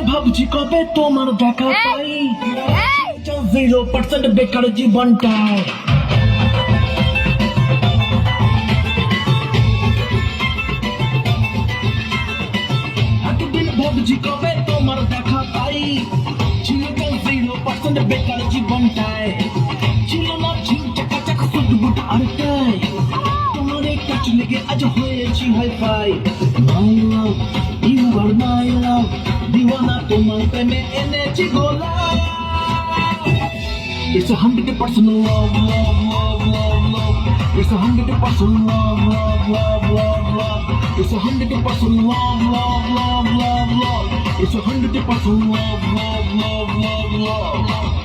ভাবছি কবে তোমার দেখা পাই 0% বেকার জীবনটায় একদিন ভাবছি কবে তোমার দেখা পাই ছিল 0% বেকার জীবনটায় ছিল না ঝিমচাকা চাকা ফুটবুট আর টাই তোমার কাছে লেগে আজ হয়েছি hi fi my love you are my love দিওয়ানা তোমার প্রেমে এনেছি গোলা It's 100% love, love, love, love, love. It's 100% love, love, love, love, love. It's 100% love, love, love, love, love. It's 100% love, love, love, love, love.